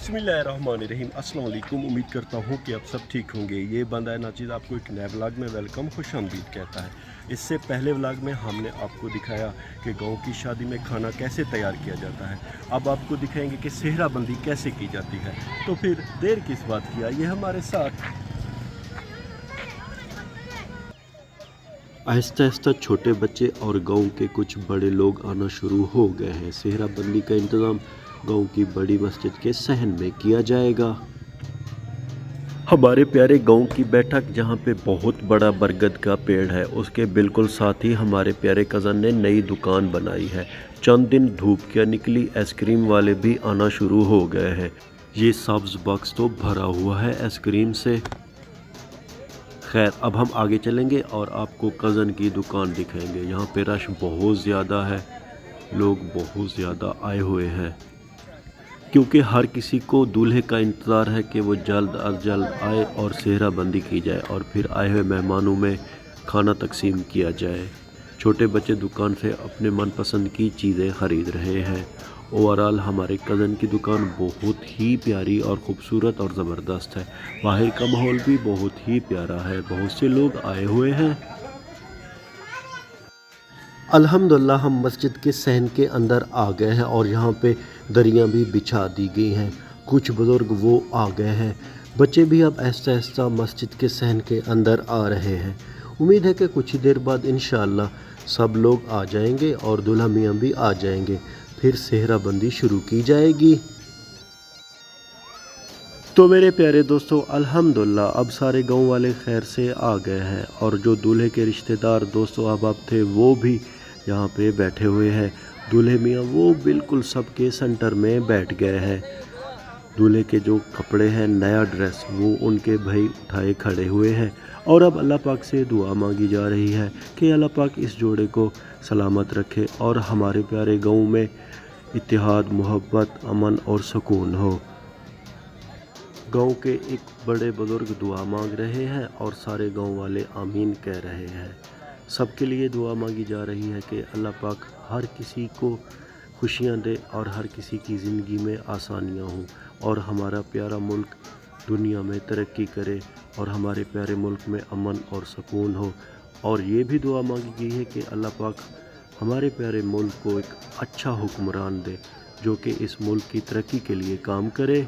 बिस्मिल्लाहिर्रहमानिर्रहीम। अस्सलाम वालेकुम। उम्मीद करता हूँ कि आप सब ठीक होंगे। ये बंदा नाचीज़ आपको एक नए व्लॉग में वेलकम खुशामदीद कहता है। इससे पहले व्लॉग में हमने आपको दिखाया कि गांव की शादी में खाना कैसे तैयार किया जाता है। अब आपको दिखाएंगे कि सेहरा बंदी कैसे की जाती है। तो फिर देर किस बात की, आइए हमारे साथ। आहिस्ता आहिस्ता छोटे बच्चे और गांव के कुछ बड़े लोग आना शुरू हो गए हैं। सेहरा बंदी का इंतज़ाम गांव की बड़ी मस्जिद के सहन में किया जाएगा। हमारे प्यारे गांव की बैठक जहां पे बहुत बड़ा बरगद का पेड़ है, उसके बिल्कुल साथ ही हमारे प्यारे कज़न ने नई दुकान बनाई है। चंद दिन धूप क्या निकली, आइसक्रीम वाले भी आना शुरू हो गए हैं। ये सब्ज़ बॉक्स तो भरा हुआ है आइसक्रीम से। खैर, अब हम आगे चलेंगे और आपको कज़न की दुकान दिखाएंगे। यहाँ पे रश बहुत ज़्यादा है, लोग बहुत ज़्यादा आए हुए हैं, क्योंकि हर किसी को दूल्हे का इंतज़ार है कि वो जल्द अज जल्द आए और सेहरा बंदी की जाए और फिर आए हुए मेहमानों में खाना तकसीम किया जाए। छोटे बच्चे दुकान से अपने मनपसंद की चीज़ें ख़रीद रहे हैं। ओवरऑल हमारे कज़न की दुकान बहुत ही प्यारी और ख़ूबसूरत और ज़बरदस्त है। बाहर का माहौल भी बहुत ही प्यारा है, बहुत से लोग आए हुए हैं। अल्हम्दुलिल्लाह हम मस्जिद के सहन के अंदर आ गए हैं और यहाँ पे दरियाँ भी बिछा दी गई हैं। कुछ बुज़ुर्ग वो आ गए हैं। बच्चे भी अब आहिस्ता आहिस्ता मस्जिद के सहन के अंदर आ रहे हैं। उम्मीद है कि कुछ ही देर बाद इंशाअल्लाह सब लोग आ जाएंगे और दूल्हा मियाँ भी आ जाएंगे, फिर सेहरा बंदी शुरू की जाएगी। तो मेरे प्यारे दोस्तों, अल्हम्दुलिल्लाह अब सारे गांव वाले खैर से आ गए हैं और जो दूल्हे के रिश्तेदार दोस्तों अहबाब थे वो भी यहाँ पे बैठे हुए हैं। दूल्हे मियाँ वो बिल्कुल सबके सेंटर में बैठ गए हैं। दूल्हे के जो कपड़े हैं, नया ड्रेस, वो उनके भाई उठाए खड़े हुए हैं और अब अल्लाह पाक से दुआ मांगी जा रही है कि अल्लाह पाक इस जोड़े को सलामत रखे और हमारे प्यारे गाँव में इत्तेहाद, मोहब्बत, अमन और सुकून हो। गांव के एक बड़े बुजुर्ग दुआ मांग रहे हैं और सारे गांव वाले आमीन कह रहे हैं। सबके लिए दुआ मांगी जा रही है कि अल्लाह पाक हर किसी को खुशियां दे और हर किसी की ज़िंदगी में आसानियां हों और हमारा प्यारा मुल्क दुनिया में तरक्की करे और हमारे प्यारे मुल्क में अमन और सुकून हो। और ये भी दुआ मांगी गई है कि अल्लाह पाक हमारे प्यारे मुल्क को एक अच्छा हुक्मरान दे जो कि इस मुल्क की तरक्की के लिए काम करे।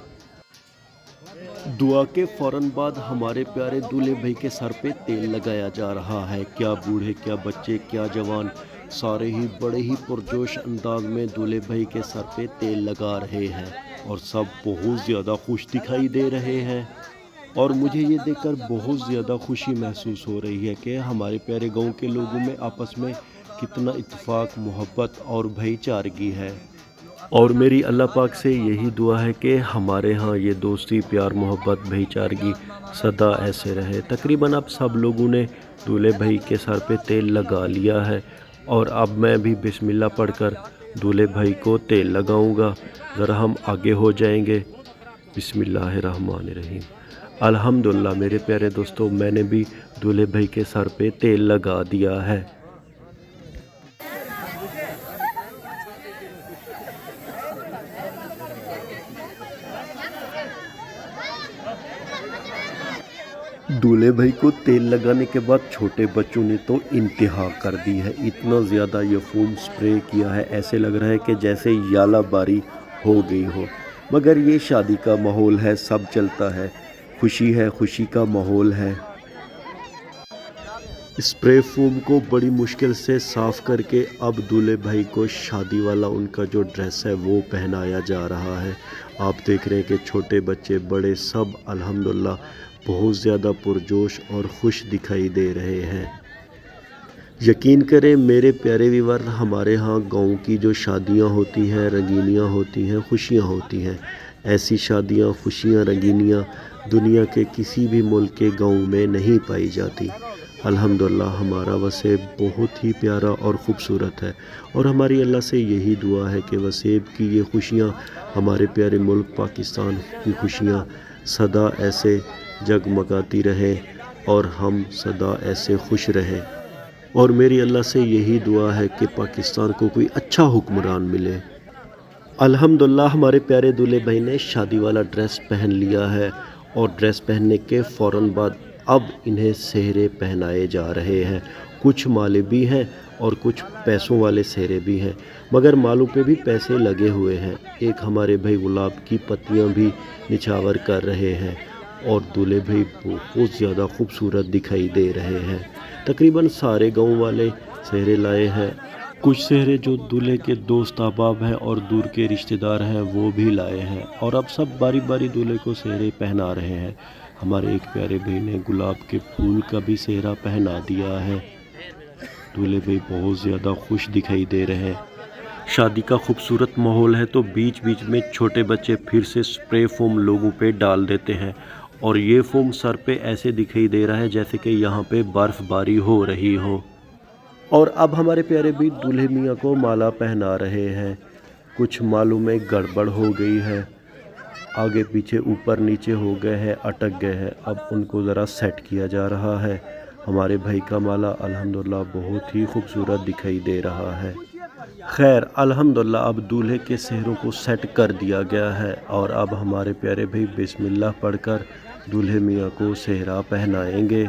दुआ के फ़ौरन बाद हमारे प्यारे दूल्हे भाई के सर पे तेल लगाया जा रहा है। क्या बूढ़े, क्या बच्चे, क्या जवान, सारे ही बड़े ही पुरजोश अंदाज में दूल्हे भाई के सर पे तेल लगा रहे हैं और सब बहुत ज़्यादा खुश दिखाई दे रहे हैं। और मुझे ये देखकर बहुत ज़्यादा खुशी महसूस हो रही है कि हमारे प्यारे गांव के लोगों में आपस में कितना इत्तेफाक, मोहब्बत और भाईचारगी है। और मेरी अल्लाह पाक से यही दुआ है कि हमारे यहाँ ये दोस्ती, प्यार, मोहब्बत, भाईचारगी सदा ऐसे रहे। तकरीबन अब सब लोगों ने दूल्हे भाई के सर पे तेल लगा लिया है और अब मैं भी बिस्मिल्लाह पढ़कर दूल्हे भाई को तेल लगाऊंगा। ज़रा हम आगे हो जाएंगे। बिस्मिल्लाहिर्रहमानिर्रहीम। अल्हम्दुलिल्लाह मेरे प्यारे दोस्तों, मैंने भी दूल्हे भाई के सर पे तेल लगा दिया है। दूल्हे भाई को तेल लगाने के बाद छोटे बच्चों ने तो इंतहा कर दी है। इतना ज़्यादा ये फोम स्प्रे किया है, ऐसे लग रहा है कि जैसे याला बारी हो गई हो। मगर ये शादी का माहौल है, सब चलता है, खुशी है, खुशी का माहौल है। स्प्रे फोम को बड़ी मुश्किल से साफ़ करके अब दूल्हे भाई को शादी वाला उनका जो ड्रेस है वो पहनाया जा रहा है। आप देख रहे हैं कि छोटे बच्चे, बड़े, सब अल्हम्दुलिल्लाह बहुत ज़्यादा पुरजोश और खुश दिखाई दे रहे हैं। यकीन करें मेरे प्यारे व्यूअर, हमारे यहाँ गांव की जो शादियाँ होती हैं, रंगीनियाँ होती हैं, खुशियाँ होती हैं। ऐसी शादियाँ, खुशियाँ, रंगीनियाँ दुनिया के किसी भी मुल्क के गांव में नहीं पाई जाती। अल्हम्दुलिल्लाह हमारा वसेब बहुत ही प्यारा और ख़ूबसूरत है और हमारी अल्लाह से यही दुआ है कि वसेब की ये खुशियाँ, हमारे प्यारे मुल्क पाकिस्तान की खुशियाँ सदा ऐसे जगमगाती रहें और हम सदा ऐसे खुश रहें। और मेरी अल्लाह से यही दुआ है कि पाकिस्तान को कोई अच्छा हुक्मरान मिले। الحمدللہ ہمارے پیارے دولہے بھائی نے شادی والا ڈریس پہن لیا ہے، اور ڈریس پہننے کے فوراً بعد اب انہیں سہرے پہنائے جا رہے ہیں۔ کچھ مالے بھی ہیں اور کچھ پیسوں والے سہرے بھی ہیں، مگر مالوں پہ بھی پیسے لگے ہوئے ہیں۔ ایک ہمارے بھائی گلاب کی پتیاں بھی نچھاور کر رہے ہیں، اور دولہے بھائی بہت زیادہ خوبصورت دکھائی دے رہے ہیں۔ تقریباً سارے گاؤں والے سہرے لائے ہیں، کچھ سہرے جو دولہے کے دوست احباب ہیں اور دور کے رشتہ دار ہیں وہ بھی لائے ہیں، اور اب سب باری باری دولہے کو سہرے پہنا رہے ہیں۔ ہمارے ایک پیارے بھائی نے گلاب کے پھول کا بھی سہرا پہنا دیا ہے۔ دولہے بھائی بہت زیادہ خوش دکھائی دے رہے ہیں۔ شادی کا خوبصورت ماحول ہے تو بیچ بیچ میں چھوٹے بچے پھر سے سپرے فوم لوگوں پہ ڈال دیتے ہیں، اور یہ فوم سر پہ ایسے دکھائی دے رہا ہے جیسے کہ یہاں پہ برف باری ہو رہی ہو۔ اور اب ہمارے پیارے بھی دولہے میاں کو مالا پہنا رہے ہیں۔ کچھ مالوں میں گڑبڑ ہو گئی ہے، آگے پیچھے اوپر نیچے ہو گئے ہیں، اٹک گئے ہیں، اب ان کو ذرا سیٹ کیا جا رہا ہے۔ ہمارے بھائی کا مالا الحمدللہ بہت ہی خوبصورت دکھائی دے رہا ہے۔ خیر الحمدللہ اب دولہے کے سہروں کو سیٹ کر دیا گیا ہے، اور اب ہمارے پیارے بھائی بسم اللہ پڑھ کر دولہے میاں کو سہرا پہنائیں گے۔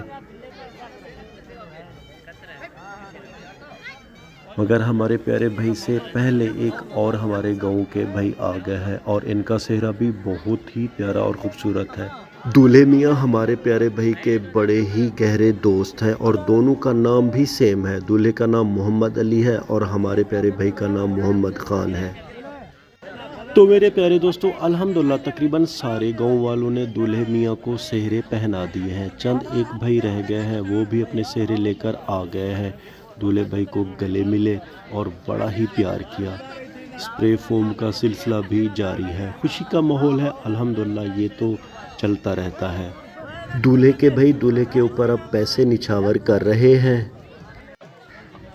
مگر ہمارے پیارے بھائی سے پہلے ایک اور ہمارے گاؤں کے بھائی آ گئے ہیں، اور ان کا سہرا بھی بہت ہی پیارا اور خوبصورت ہے۔ دولہے میاں ہمارے پیارے بھائی کے بڑے ہی گہرے دوست ہیں، اور دونوں کا نام بھی سیم ہے۔ دولہے کا نام محمد علی ہے اور ہمارے پیارے بھائی کا نام محمد خان ہے۔ تو میرے پیارے دوستو الحمدللہ تقریباً سارے گاؤں والوں نے دولہے میاں کو سہرے پہنا دیے ہیں۔ چند ایک بھائی رہ گئے ہیں، وہ بھی اپنے سہرے لے کر آ گئے ہیں۔ دولہے بھائی کو گلے ملے اور بڑا ہی پیار کیا۔ سپرے فوم کا سلسلہ بھی جاری ہے، خوشی کا ماحول ہے الحمدللہ، یہ تو چلتا رہتا ہے۔ دولہے کے بھائی دولہے کے اوپر اب پیسے نچھاور کر رہے ہیں۔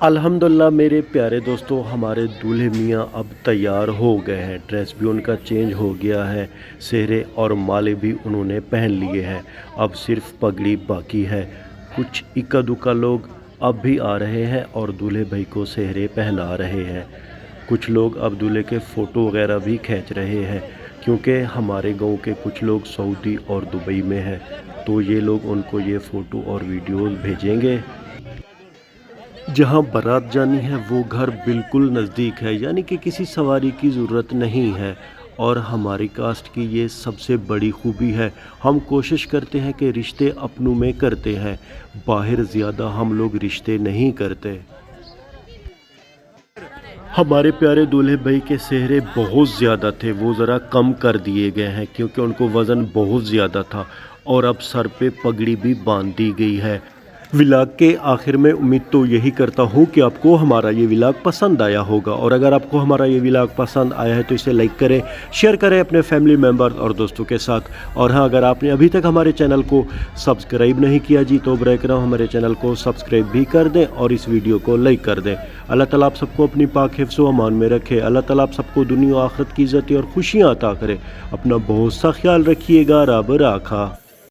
الحمدللہ میرے پیارے دوستو ہمارے دولہے میاں اب تیار ہو گئے ہیں، ڈریس بھی ان کا چینج ہو گیا ہے، سہرے اور مالے بھی انہوں نے پہن لیے ہیں، اب صرف پگڑی باقی ہے۔ کچھ اکا دکا لوگ اب بھی آ رہے ہیں اور دولہے بھائی کو سہرے پہنا رہے ہیں۔ کچھ لوگ اب دولہے کے فوٹو وغیرہ بھی کھینچ رہے ہیں، کیونکہ ہمارے گاؤں کے کچھ لوگ سعودی اور دبئی میں ہیں، تو یہ لوگ ان کو یہ فوٹو اور ویڈیوز بھیجیں گے۔ جہاں بارات جانی ہے وہ گھر بالکل نزدیک ہے، یعنی کہ کسی سواری کی ضرورت نہیں ہے، اور ہماری کاسٹ کی یہ سب سے بڑی خوبی ہے، ہم کوشش کرتے ہیں کہ رشتے اپنوں میں کرتے ہیں، باہر زیادہ ہم لوگ رشتے نہیں کرتے۔ ہمارے پیارے دولہے بھائی کے سہرے بہت زیادہ تھے، وہ ذرا کم کر دیے گئے ہیں کیونکہ ان کو وزن بہت زیادہ تھا، اور اب سر پہ پگڑی بھی باندھ دی گئی ہے۔ ولاگ کے آخر میں امید تو یہی کرتا ہوں کہ آپ کو ہمارا یہ ولاگ پسند آیا ہوگا، اور اگر آپ کو ہمارا یہ ولاگ پسند آیا ہے تو اسے لائک کریں، شیئر کریں اپنے فیملی ممبر اور دوستوں کے ساتھ، اور ہاں اگر آپ نے ابھی تک ہمارے چینل کو سبسکرائب نہیں کیا جی تو برائے کرم ہمارے چینل کو سبسکرائب بھی کر دیں اور اس ویڈیو کو لائک کر دیں۔ اللہ تعالیٰ آپ سب کو اپنی پاک حفظ و امان میں رکھے، اللہ تعالیٰ آپ سب کو دنیا و آخرت کی عزت اور خوشیاں عطا کرے۔ اپنا بہت سا خیال رکھیے گا، رب راکھا۔